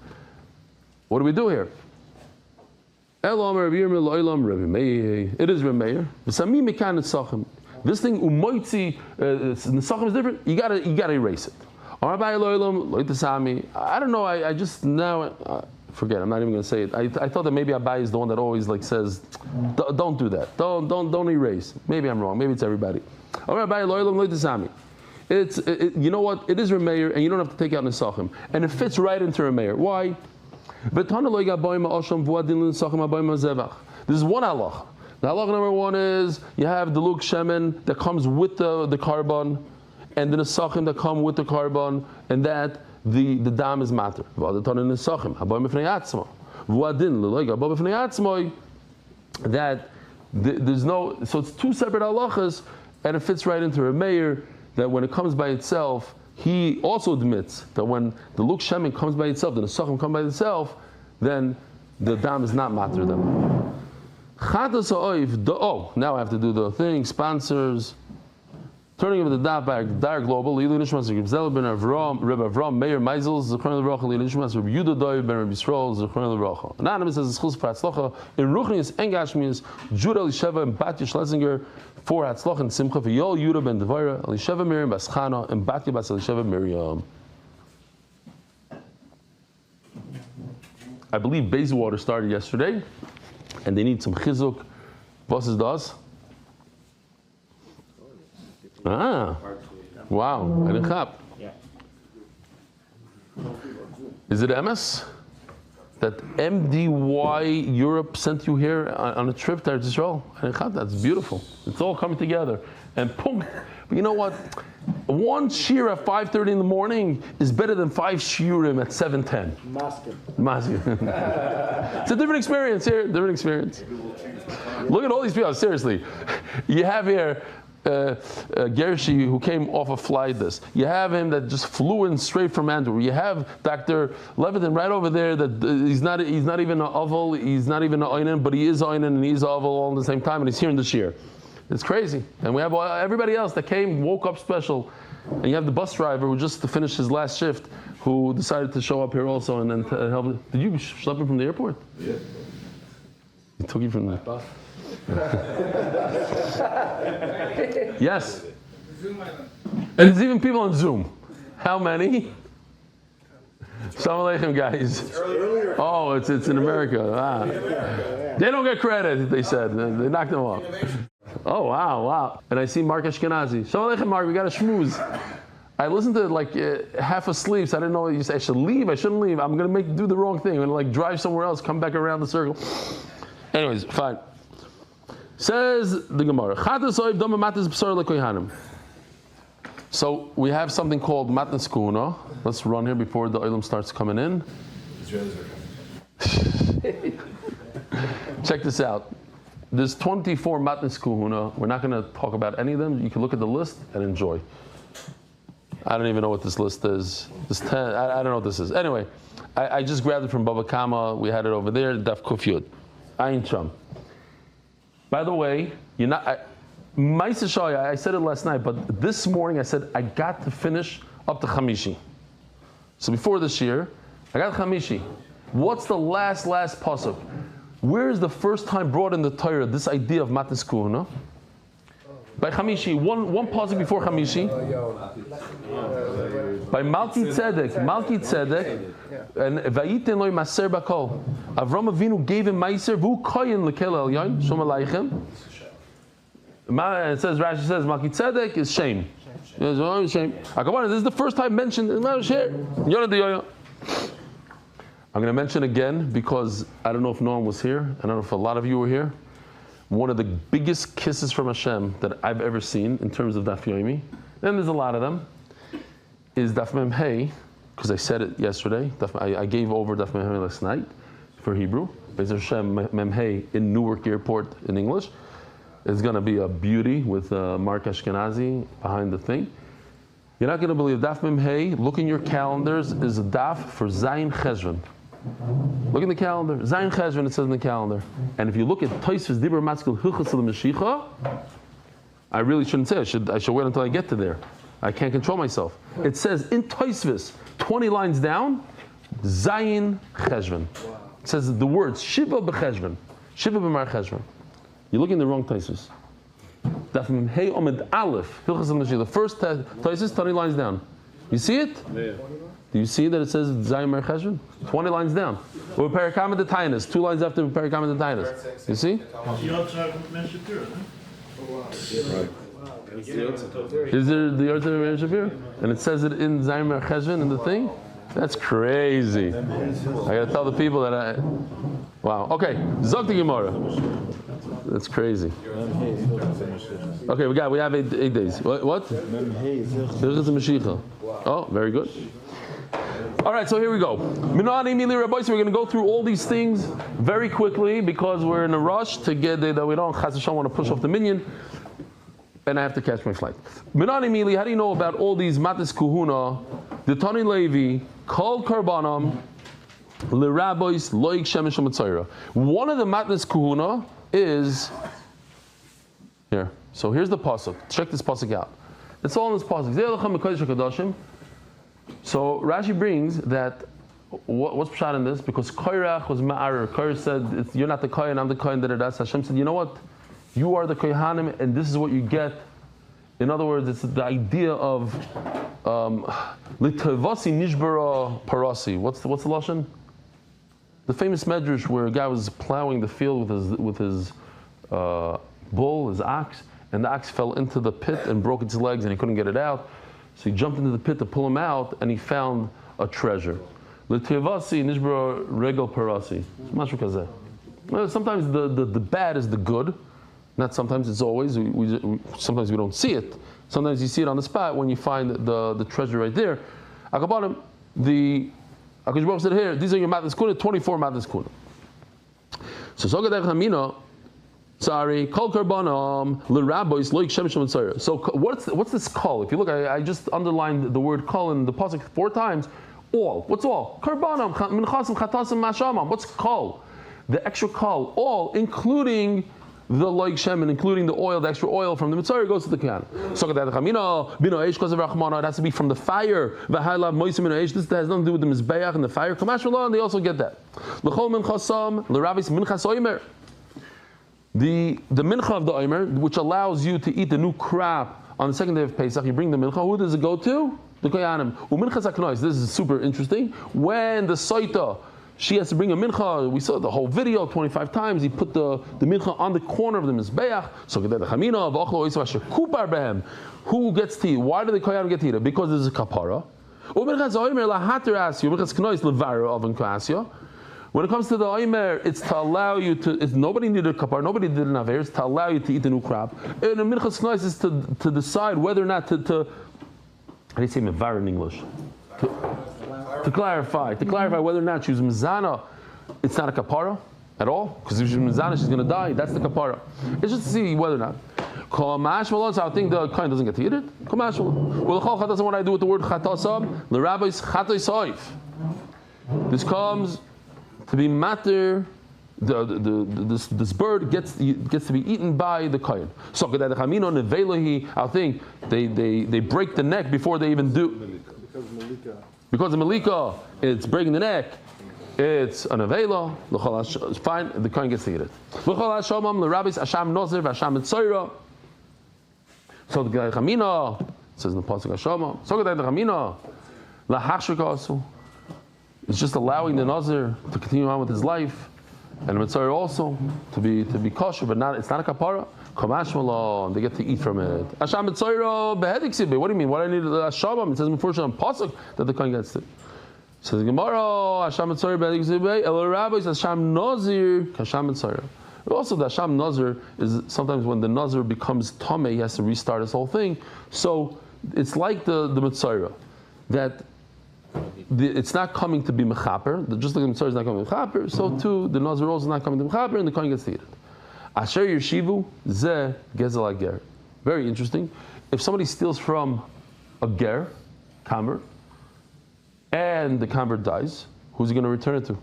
What do we do here? It is Meir. This thing umoitzi the sachim is different. You gotta erase it. I don't know. I just now forget. I'm not even going to say it. I thought that maybe Abai is the one that always like says, don't do that. Don't erase. Maybe I'm wrong. Maybe it's everybody. It's you know what? It is Remeir, and you don't have to take out Nesachim, and it fits right into Remeir. Why? This is one halach. The halach number 1 is you have the lug shemen that comes with the carbon, and the nesachim that come with the carbon, and that the dam is matter. That there's no, so it's 2 separate halachas, and it fits right into a mayor that when it comes by itself, he also admits that when the lug shemen comes by itself, the nesachim come by itself, then the dam is not matter them. Now I have to do the thing. Sponsors. Turning over the daf back. Dar Global. Eli Nishmas Reb Zel ben Avram, Reb Avram Meir Meisel Zechron Levracha. Eli Nishmas Reb Yudah Doiv ben Reb Yisrael Zechron Levracha. Anonymous says Schus for Hatzlacha in Ruchnius and Gashmius. Judah Elisheva and Batya Schlesinger for Hatzlacha and Simcha for Yol Yudah ben Devira Elisheva Miriam Baschana and Batya Bas Elisheva Miriam. I believe Bayswater started yesterday, and they need some chizuk. Was is das? Ah, wow! I didn't chap. Is it MS? that MDY Europe sent you here on a trip to Israel? That's beautiful. It's all coming together. And boom. But you know what? One shir at 5:30 in the morning is better than 5 shiurim at 7:10. It's a different experience here. Different experience. Look at all these people. Seriously, you have here Gershi who came off a flight. You have him that just flew in straight from Antwerp. You have Dr. Levitin right over there. That he's not even an oval. He's not even an oinen, but he is oinen and he's oval all at the same time, and he's here in this year. It's crazy. And we have everybody else that came, woke up special. And you have the bus driver who just finished his last shift who decided to show up here also and then to help. Did you schlep him from the airport? Yeah. He took you from the bus? Yes. And there's even people on Zoom. How many? Assalamu alaikum, guys. Oh, it's in America. They don't get credit, they said. They knocked them off. Oh, wow. And I see Mark Ashkenazi. Assalamu alaikum, Mark, we got a schmooze. I listened to it like half asleep, so I didn't know what you said. I should leave, I shouldn't leave. I'm going to do the wrong thing. I'm going to drive somewhere else, come back around the circle. Anyways, fine. Says the Gemara. So we have something called Matnas Kuhuna. Let's run here before the oilam starts coming in. Check this out. There's 24 Matnas Kuhuna. We're not going to talk about any of them. You can look at the list and enjoy. I don't even know what this list is. This 10, I don't know what this is. Anyway, I just grabbed it from Baba Kama. We had it over there. Daf Kuf Yud. Ayin Sham. By the way, you're not. I said it last night, but this morning I said I got to finish up to Chamishi. So before this year, I got Chamishi. What's the last pasuk? Where is the first time brought in the Torah this idea of Matnas Kuhuna? By Chamishi, one pasuk before Chamishi. By Malki Tzedek, and Vayiten loy maser bakol. Avram Avinu gave him meiser v'hu koyin lekel elyon shom aleichem. It says, Rashi says, Malki Tzedek is shame. Shame. This is the first time mentioned in Share. I'm going to mention again because I don't know if no one was here. I don't know if a lot of you were here. One of the biggest kisses from Hashem that I've ever seen in terms of Daf Yomi, and there's a lot of them, is Daf Mem Hey, because I said it yesterday. I gave over Daf Mem Hey last night for Hebrew. Be'ez Hashem Mem Hey in Newark Airport in English. It's going to be a beauty with Mark Ashkenazi behind the thing. You're not going to believe Daf Mem Hey. Look in your calendars. Is a Daf for Zayin Cheshvan. Look in the calendar. Zayin Cheshvan, it says in the calendar. And if you look at Tosfos Dibur Matzkel Hilchos L'Mashicha, I really shouldn't say. I should wait until I get to there. I can't control myself. It says in Tosfos, 20 lines down, Zayin Cheshvan. It says the words Shiva b'Cheshvan, Shiva b'Mar Cheshvan. You're looking in the wrong Tosfos. Daf Mem Hey Omid Aleph Hilchos L'Mashicha. The first Tosfos, 20 lines down. You see it? Yeah. Do you see that it says Zayin Mer Cheshvan? 20 lines down. Or Perikam the Tainus, 2 lines after Perikam the Tainus. You see? Is there the Yotzer Ben Shapiro? And it says it in Zayin Mer Cheshvan in the thing? That's crazy. I gotta tell the people that wow. Okay, Zok the Gemara. That's crazy. Okay, we have 8 days. What? Oh, very good. All right, so here we go. We're going to go through all these things very quickly because we're in a rush to get that we don't want to push off the minyan, and I have to catch my flight. How do you know about all these Matnas Kuhuna, the Tani Levi, Kol Karbanam, L'Rabbois, Loik Shemesh Matzayra? One of the Matnas Kuhuna is here. So here's the pasuk. Check this pasuk out. It's all in this pasuk. So Rashi brings that what's pshat in this? Because Koirach was ma'arer. Koirach said, "You're not the kohen, I'm the kohen." Hashem said, "You know what? You are the kohanim, and this is what you get." In other words, it's the idea of litavasi nishbara parasi. What's the lashon? The famous medrash where a guy was plowing the field with his bull, his ox, and the ox fell into the pit and broke its legs, and he couldn't get it out. So he jumped into the pit to pull him out, and he found a treasure. L'tevasi nishbra regel parasi. Mashu kazeh. Well, sometimes the bad is the good. Not sometimes, it's always. Sometimes we don't see it. Sometimes you see it on the spot when you find the treasure right there. Akabanim, the Akash Baruch said here, these are your matnas kuna, 24 matnas kuna. So Sogadech Hamina, sorry, Kol Karbanam, L'Rabbois, Loik Shem Shem Tzara. So what's this kol? If you look, I just underlined the word kol in the pasuk 4 times. All. What's all? Karbanam, Minchasim, Chatasim, Mashamam. What's kol? The extra kol, all, including the loik shem, and including the oil, the extra oil from the mitzvah goes to the kohen. It has to be from the fire. This has nothing to do with the mizbeach and the fire. And they also get that. The mincha of the omer, which allows you to eat the new crop on the second day of Pesach, you bring the mincha. Who does it go to? The koyanim. This is super interesting. When the soita, she has to bring a mincha. We saw the whole video 25 times. He put the mincha on the corner of the mizbeach. So who gets to eat? Why do the koyanim get to eat it? Because there's a kapara. When it comes to the oimer, it's to allow you to. Nobody needed a kapara. Nobody did an aver. It's to allow you to eat the new crop. And the minchas knois is to decide whether or not to. How do you say mevar in English? To clarify whether or not she's mizana, it's not a kapara at all, because if she's mizana, she's going to die. That's the kapara. It's just to see whether or not. So I think the kohen doesn't get to eat it. Well, what I do with the word chatasam, the rabbis chatoisoif. This comes to be matter. This bird gets to be eaten by the kohen. So I think they break the neck before they even do. Because of Malika, it's breaking the neck. It's an avela. It's fine. The kohen gets to eat it. So the Chamina says in the pasuk Hashama. So the Chamina lahachshikasu. It's just allowing the nazir to continue on with his life, and the mitzvah also to be kosher, but it's not a kapara. Kamash malon, they get to eat from it. Hasham mitzvah behedik sibe. What do you mean? What I need Hasham? It says unfortunately on pasuk that the kohen gets it. Says the Gemara, Hasham mitzvah behedik sibe. El Rabbi says Hasham nazir Hasham mitzvah. Also, the Hasham Nazir is sometimes when the Nazir becomes Tameh, he has to restart his whole thing. So it's like the Mitzvah, that it's not coming to be Mechaper, just like the Mitzvah is not coming to Mechaper, so too the Nazir also is not coming to Mechaper, and the Kohen gets to eat it. Asher Yeshivu Ze Gezel Ager. Very interesting. If somebody steals from a ger, convert, and the convert dies, who's he going to return it to?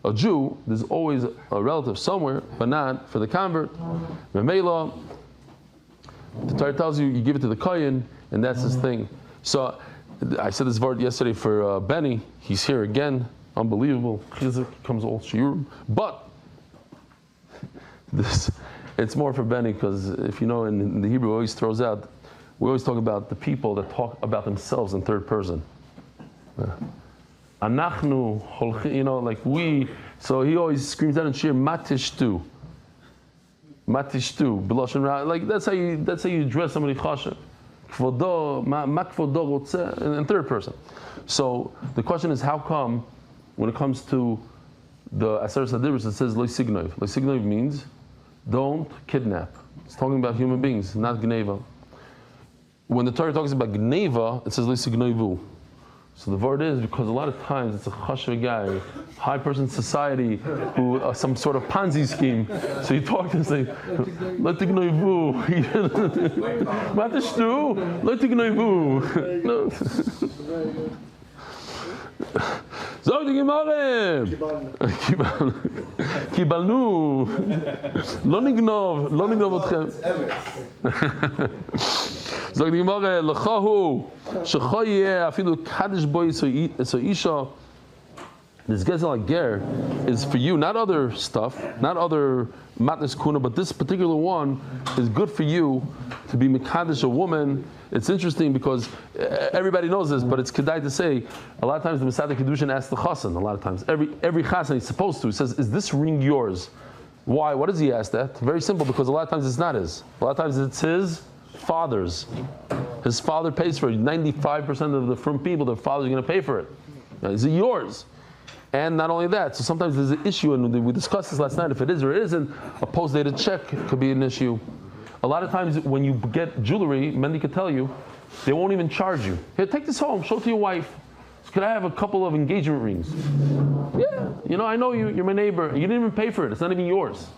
A Jew, there's always a relative somewhere, but not for the convert. Memela, the Torah tells you give it to the kohen, and that's his thing. So I said this word yesterday for Benny. He's here again. Unbelievable. Chizuk comes all shiurim. But it's more for Benny, because if you know in the Hebrew, always throws out. We always talk about the people that talk about themselves in third person. Anachnu, like we. So he always screams out in shir, matishtu, b'lashon ra. Like that's how you address somebody chashav. Kvodo, ma kvodo rotze, in third person. So the question is, how come when it comes to the Aser Sadiris it says lo signov? Lo signov means don't kidnap. It's talking about human beings, not gneva. When the Torah talks about gneva, it says lo signovu. So the word is because a lot of times it's a chashav guy, high person society, who some sort of Ponzi scheme. So you talk to him and say, "Let the gnoivu, matishtu, let the gnoivu." Zog the Gemara, kibalnu, lo nignov otchem. Zog the Gemara, lechahu. This gezel ger is for you, not other stuff, not other matnes kuna, but this particular one is good for you to be mekadesh a woman. It's interesting because everybody knows this, but it's kedai to say. A lot of times the Masada Kedushin asks the chassan. A lot of times, every chassan he's supposed to. He says, "Is this ring yours?" Why? What does he ask that? Very simple, because a lot of times it's not his. A lot of times it's his father's. His father pays for it. 95% of the frum people, their father's going to pay for it. Is it yours? And not only that, so sometimes there's an issue, and we discussed this last night, if it is or it isn't, a post-dated check could be an issue. A lot of times when you get jewelry, Mendy could tell you, they won't even charge you. Here, take this home, show it to your wife. So could I have a couple of engagement rings? Yeah, I know you, you're my neighbor. You didn't even pay for it, it's not even yours.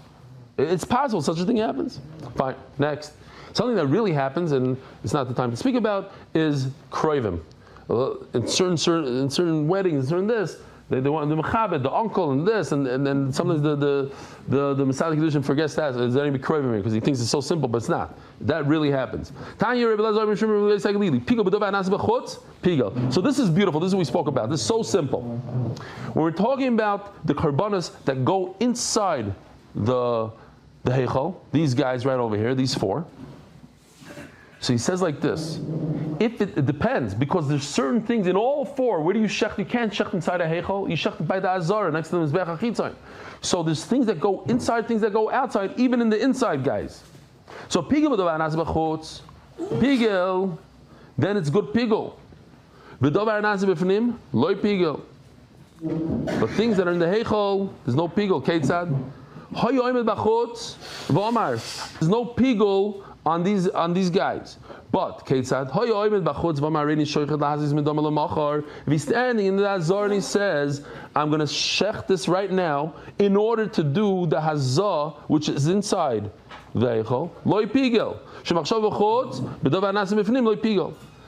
It's possible such a thing happens. Fine, next. Something that really happens, and it's not the time to speak about, is kroivim. In certain weddings, in certain this, they want the mechabed, the uncle, and this, and then sometimes the Masada Kedushin forgets that. Is that even kroivim because he thinks it's so simple, but it's not. That really happens. So this is beautiful. This is what we spoke about. This is so simple. When we're talking about the karbanos that go inside the heichal, these guys right over here, these four. So he says like this, if it depends, because there's certain things in all four, where do you shecht? You can't shecht inside a heichal, you shecht by the azara, next to the mizbech hachitzon. So there's things that go inside, things that go outside, even in the inside guys. So pigel b'dovar nas b'chutz, pigel, then it's good pigel. B'dovar nas b'fnim, loy pigel. But things that are in the heichal, there's no pigel. Keitzad, hoyoymed b'chutz, v'omar, there's no pigel on these guys. But Keitzad, if he's standing in the Hazar and he says, I'm going to shech this right now in order to do the Hazar which is inside the Eichel, loy pigel.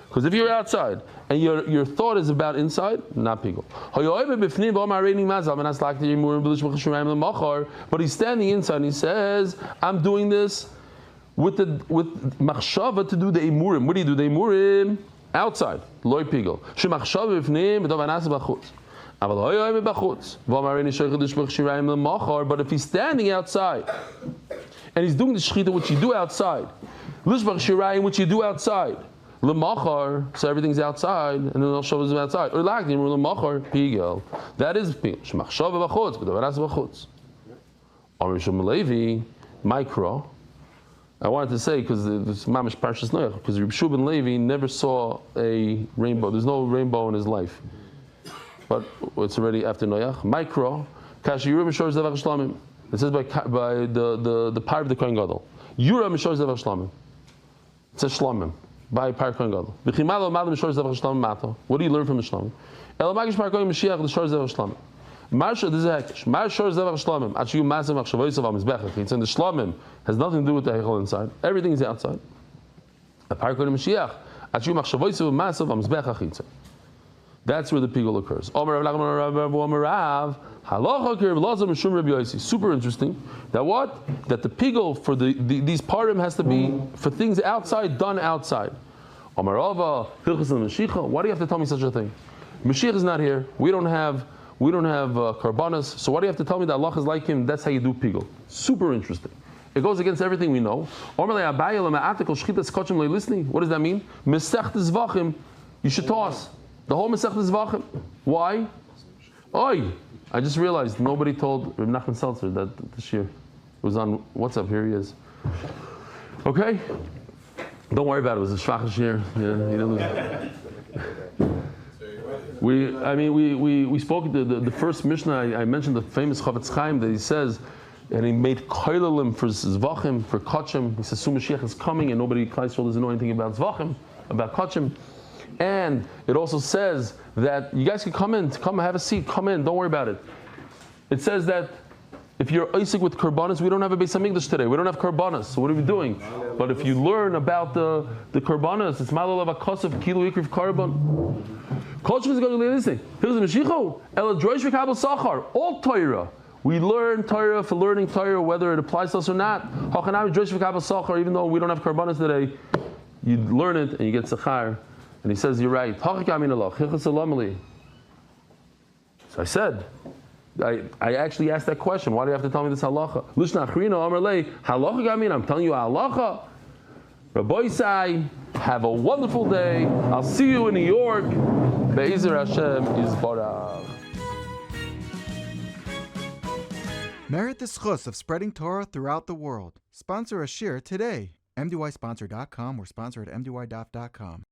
Because if you're outside and your thought is about inside, not pigel. But he's standing inside and he says, I'm doing this with machshava to do the emurim. What do you do? The emurim outside, loy pigel. Shemachshava b'fnim b'dov anas b'chutz. Aval hoyoy b'chutz. V'amarini shoychadish b'chshirayim l'machar. But if he's standing outside and he's doing the shechita which you do outside, lish b'chshirayim which you do outside, l'machar, so everything's outside, and then machshava is outside. Or lagdim l'machar pigel. That is pigel. Shemachshava b'chutz b'dov anas b'chutz. Amar Shom Levi micro. I wanted to say, because it's Mamish Parshas Noach, because Reb Shub ben Levi never saw a rainbow. There's no rainbow in his life. But it's already after Noach. Micro, Kashi Yura Mishor Zevach Shlamim. It says by the power of the Kohen Gadol. Yura Mishor Zevach Shlamim. It says Shlamim, by power of Kohen Gadol. V'chimalo Madam Mishor Zevach Shlamim Mato. What do you learn from the Shlamim? El Magish Par Kohen Mashiach L'Shor Zevach Shlamim. Marsha, this is hekesh. Marshor zevach shlamim. Achiyu masim achshavoysav amizbechach. It's in the shlamim. Has nothing to do with the heichal inside. Everything is outside. Apart from the Mashiach, achiyu machshavoysav masav amizbechach. That's where the pigul occurs. Super interesting. That what? That the pigul for these parim has to be for things outside, done outside. Why do you have to tell me such a thing? Mashiach is not here. We don't have karbanas, so why do you have to tell me that Allah is like him? That's how you do pigul. Super interesting. It goes against everything we know. What does that mean? Mesech Zevachim, you should toss. The whole Mesech Zevachim. Why? Oi! I just realized nobody told Reb Nachman Seltzer that this year. It was on WhatsApp, here he is. Okay? Don't worry about it, it was a Shvachish year. We spoke the first Mishnah. I mentioned the famous Chavetz Chaim that he says, and he made koilalim for Zevachim, for Kachim. He says, Mashiach is coming, and nobody Klal Yisrael doesn't know anything about Zevachim, about Kachim. And it also says that you guys can come have a seat, come in, don't worry about it. It says that if you're Isaac with karbanas, we don't have a Beis Hamikdash today. We don't have karbanas. So what are we doing? But if you learn about the karbanas, it's malalav akasav kilo ikriv karban. Culture is going to listen. Here's the Mashiach. El droish v'kabel sachar. All Torah. We learn Torah for learning Torah, whether it applies to us or not. Hachanami droish v'kabel sachar. Even though we don't have karbanas today, you learn it and you get sachar. And he says, "You're right." So I said. I actually asked that question. Why do you have to tell me this halacha? Lishna achrina amar lei halacha gamin. I'm telling you halacha. Rabbi Isai, have a wonderful day. I'll see you in New York. Be'ezer Hashem Yisbarach. Merit the schus of spreading Torah throughout the world. Sponsor a shir today. MDYsponsor.com or sponsor at MDYDaf.com.